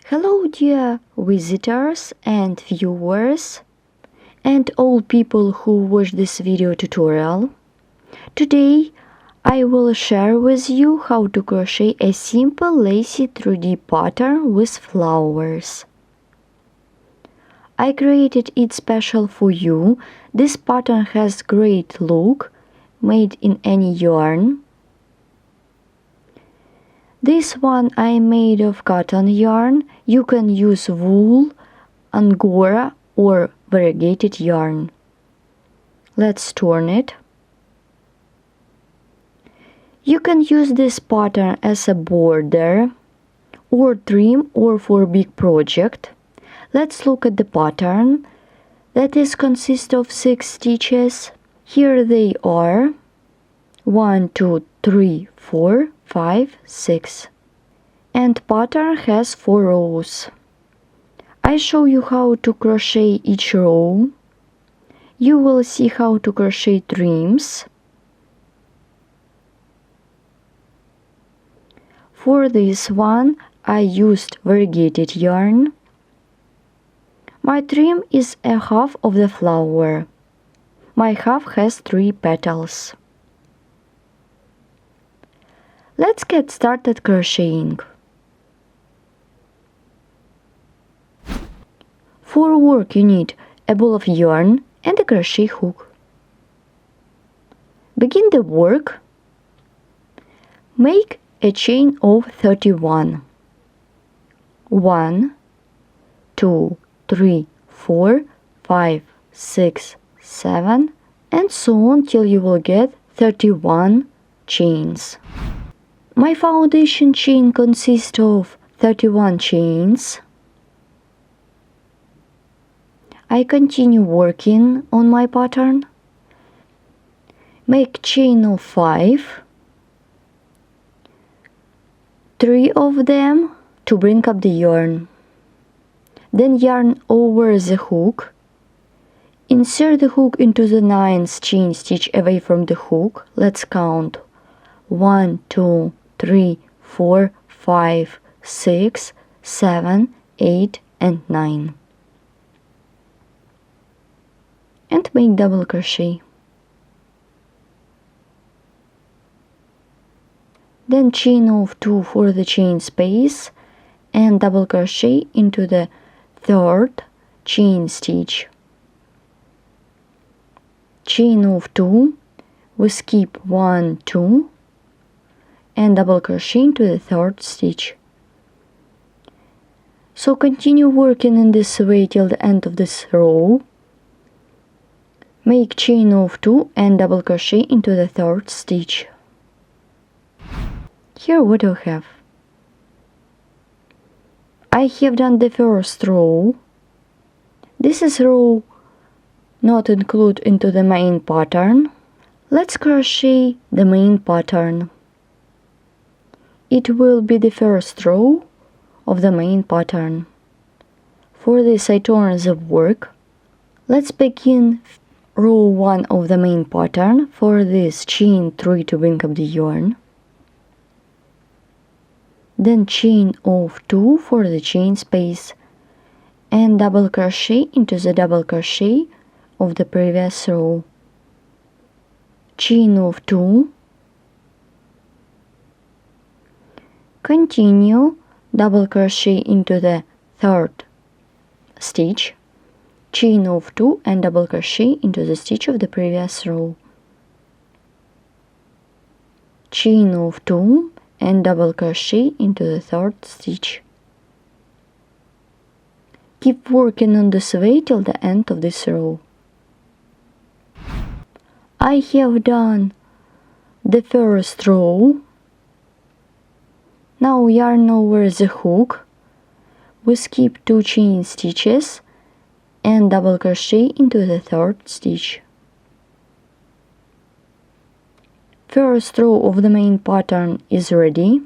Hello dear visitors and viewers and all people who watch this video tutorial. Today I will share with you how to crochet a simple lacy 3D pattern with flowers. I created it special for you. This pattern has great look, made in any yarn. This one I made of cotton yarn. You can use wool, angora or variegated yarn. Let's turn it. You can use this pattern as a border or trim or for a big project. Let's look at the pattern. That is consists of 6 stitches. Here they are. 1, 2, 3, 4, 5, 6. And pattern has 4 rows. I show you how to crochet each row. You will see how to crochet trims. For this one I used variegated yarn. My trim is a half of the flower. My half has 3 petals. Let's get started crocheting. For work you need a ball of yarn and a crochet hook. Begin the work. Make a chain of 31. 1, 2, 3, 4, 5, 6, 7, and so on till you will get 31 chains. My foundation chain consists of 31 chains. I continue working on my pattern. Make chain of 5, 3 of them to bring up the yarn. Then yarn over the hook. Insert the hook into the 9th chain stitch away from the hook. Let's count 1, 2, 3, 4, 5, 6, 7, 8, and 9. And make double crochet. Then chain of 2 for the chain space and double crochet into the 3rd chain stitch. Chain of 2, we skip 1, 2 and double crochet into the 3rd stitch. So continue working in this way till the end of this row. Make chain of 2 and double crochet into the 3rd stitch. Here what I have. I have done the first row. This is row not included into the main pattern. Let's crochet the main pattern. It will be the first row of the main pattern. For this I turn the work. Let's begin row 1 of the main pattern. For this chain 3 to bring up the yarn. Then chain of 2 for the chain space and double crochet into the double crochet of the previous row. Chain of 2. Continue double crochet into the 3rd stitch. Chain of 2 and double crochet into the stitch of the previous row. Chain of 2 and double crochet into the 3rd stitch. Keep working on this way till the end of this row. I have done the first row. Now yarn over the hook. We skip 2 chain stitches and double crochet into the 3rd stitch. First row of the main pattern is ready.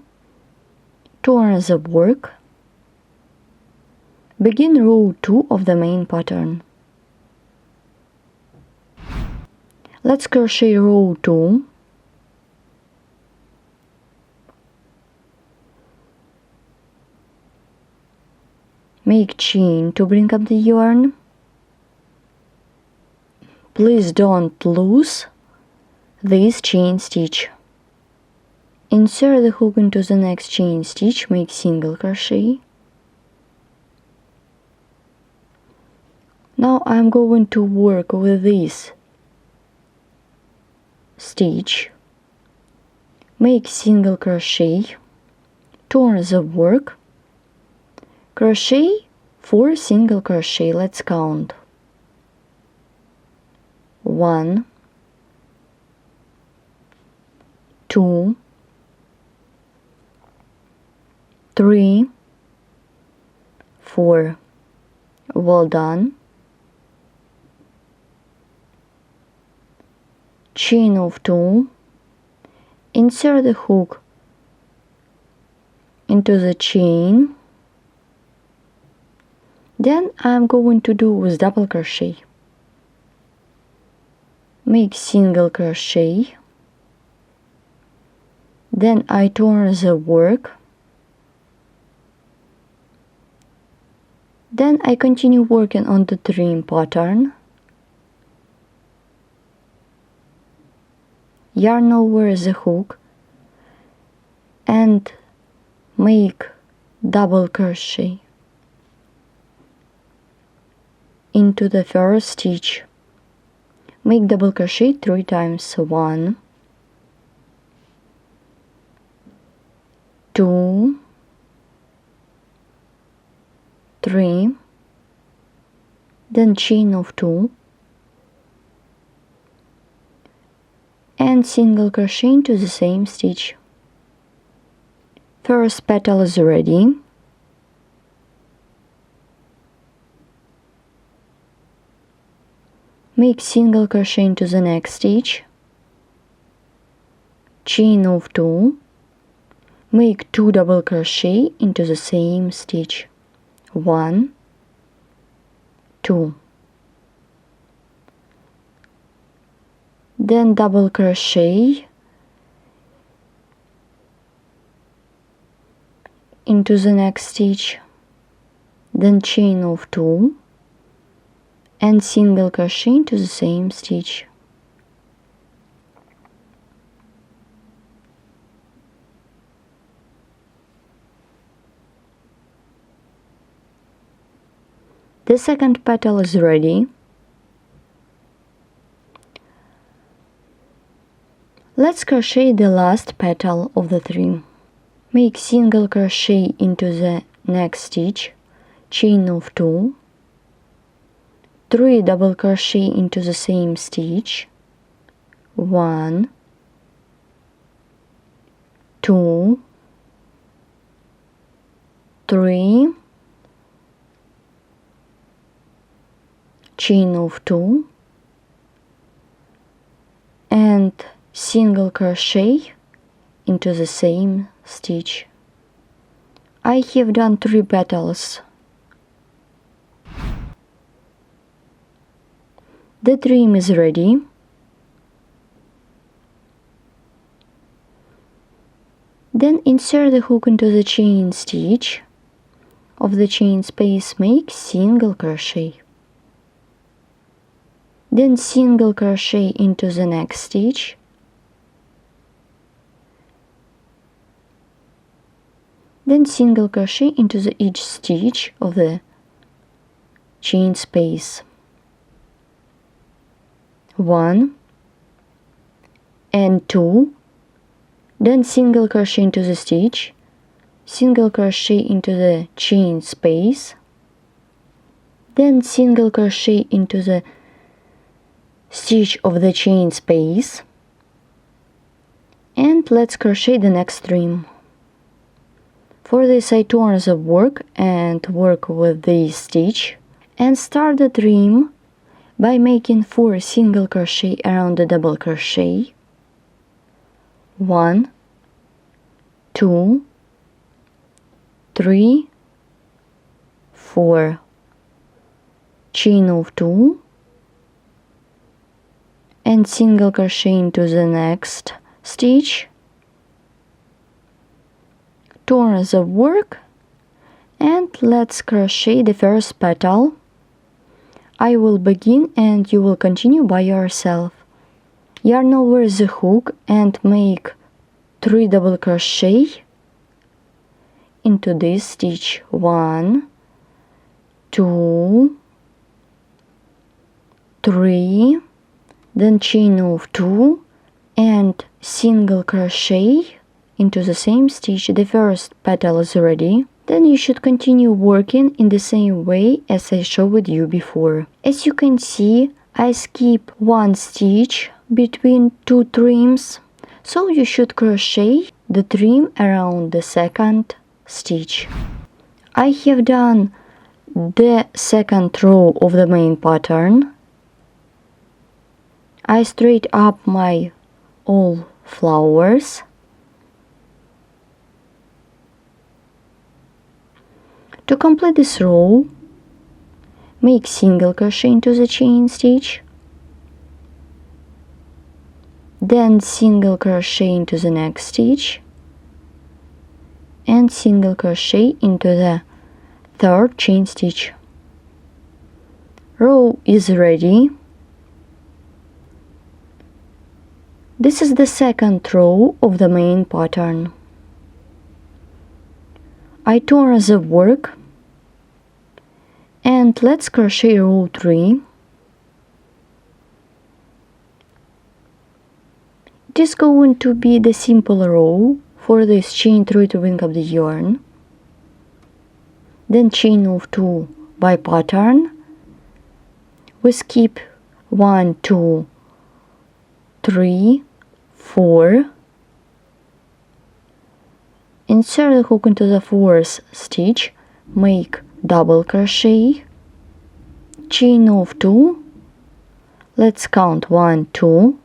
Turn the work. Begin row 2 of the main pattern. Let's crochet row 2. make chain to bring up the yarn. Please don't lose this chain stitch. Insert the hook into the next chain stitch, make single crochet. Now I'm going to work with this stitch, make single crochet, turn the work, crochet 4 single crochet. Let's count. 1, 2, 3, 4. Well done. Chain of 2, insert the hook into the chain. Then I'm going to do with double crochet. Make single crochet. Then I turn the work. Then I continue working on the trim pattern. Yarn over the hook and make double crochet into the first stitch. Make double crochet 3 times. 1, 2, 3, then chain of 2 and single crochet into the same stitch. First petal is ready. Make single crochet into the next stitch, chain of 2, make 2 double crochet into the same stitch. 1, 2. Then double crochet into the next stitch, then chain of 2 and single crochet into the same stitch. The second petal is ready. Let's crochet the last petal of the trim. Make single crochet into the next stitch, chain of 2, 3 double crochet into the same stitch, 1, 2, 3, chain of 2 and single crochet into the same stitch. I have done 3 petals. The trim is ready. Then insert the hook into the chain stitch of the chain space, make single crochet. Then single crochet into the next stitch, then single crochet into each stitch of the chain space. 1 and 2, then single crochet into the stitch, single crochet into the chain space, then single crochet into the stitch of the chain space, and let's crochet the next trim. For this I turn the work and work with this stitch and start the trim by making 4 single crochet around the double crochet. 1, 2, 3, 4, chain of 2 and single crochet into the next stitch, turn the work And let's crochet the first petal. I will begin and you will continue by yourself. Yarn over the hook and make 3 double crochet into this stitch. 1, 2, 3, then chain of 2 and single crochet into the same stitch. The first petal is ready. Then you should continue working in the same way as I showed you before. As you can see, I skip 1 stitch between 2 trims, so you should crochet the trim around the second stitch. I have done the second row of the main pattern. I straight up my all flowers. To complete this row, make single crochet into the chain stitch, then single crochet into the next stitch, and single crochet into the third chain stitch. Row is ready. This is the second row of the main pattern. I turn the work and let's crochet row 3. It is going to be the simple row. For this, chain 3 to bring up the yarn, then chain of 2 by pattern. We skip 1, 2, 3, 4. Insert the hook into the 4th stitch, make double crochet, chain of 2, let's count 1, 2,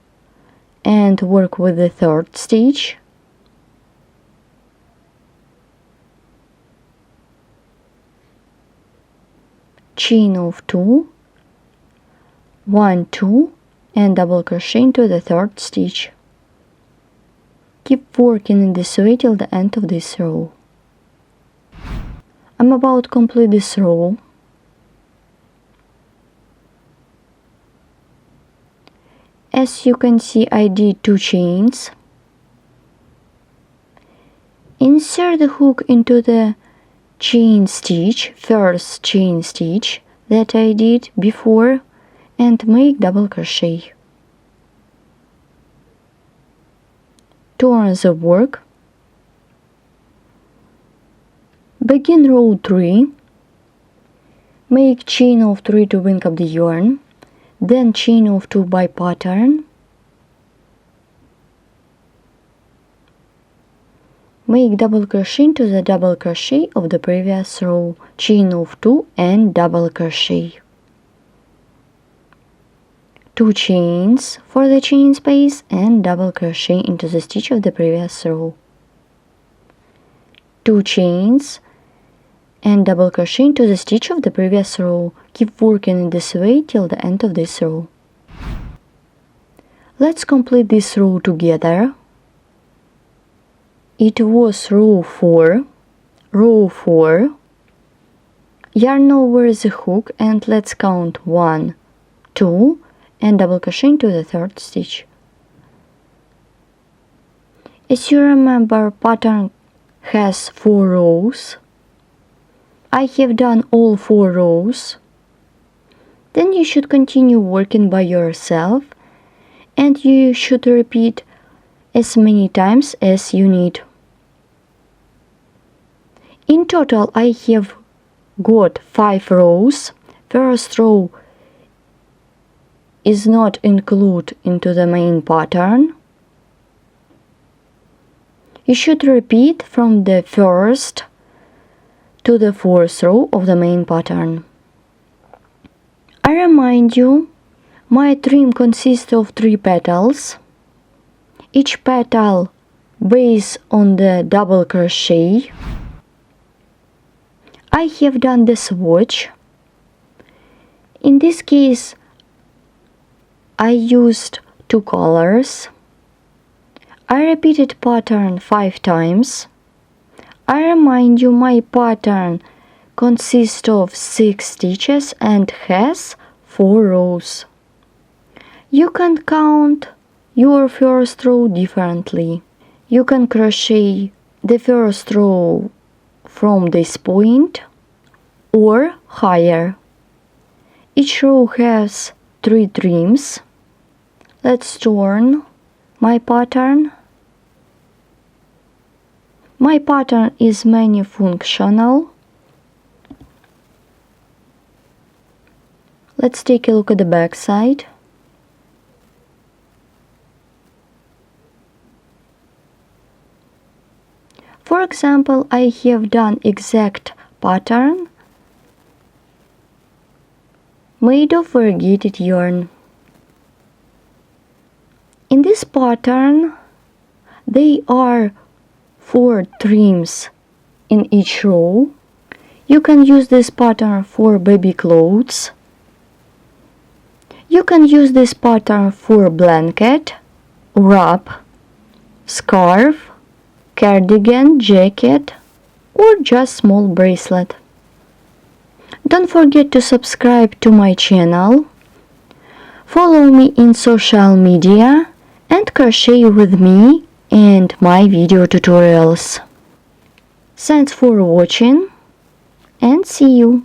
and work with the 3rd stitch, chain of 2, 1, 2, and double crochet into the 3rd stitch. Keep working in this way till the end of this row. I'm about to complete this row. As you can see, I did 2 chains. Insert the hook into the chain stitch, first chain stitch that I did before, and make double crochet. Turn the work. Begin row 3. Make chain of 3 to bring up the yarn, then chain of 2 by pattern. Make double crochet into the double crochet of the previous row, chain of 2 and double crochet. 2 chains for the chain space and double crochet into the stitch of the previous row. 2 chains and double crochet into the stitch of the previous row. Keep working in this way till the end of this row. Let's complete this row together. It was row 4. Row 4. Yarn over the hook and let's count 1, 2, and double crochet into the 3rd stitch. As you remember, pattern has 4 rows. I have done all 4 rows. Then you should continue working by yourself and you should repeat as many times as you need. In total, I have got 5 rows. First row is not included into the main pattern. You should repeat from the 1st to the 4th row of the main pattern. I remind you, my trim consists of 3 petals. Each petal based on the double crochet. I have done the swatch. In this case, I used 2 colors. I repeated pattern 5 times. I remind you, my pattern consists of 6 stitches and has 4 rows. You can count your first row differently. You can crochet the first row from this point or higher. Each row has 3 trims. Let's turn my pattern. My pattern is many-functional. Let's take a look at the back side. For example, I have done exact pattern made of variegated yarn. In this pattern, there are 4 trims in each row. You can use this pattern for baby clothes. You can use this pattern for blanket, wrap, scarf, cardigan, jacket, or just small bracelet. Don't forget to subscribe to my channel, follow me in social media, and crochet with me and my video tutorials. Thanks for watching and see you!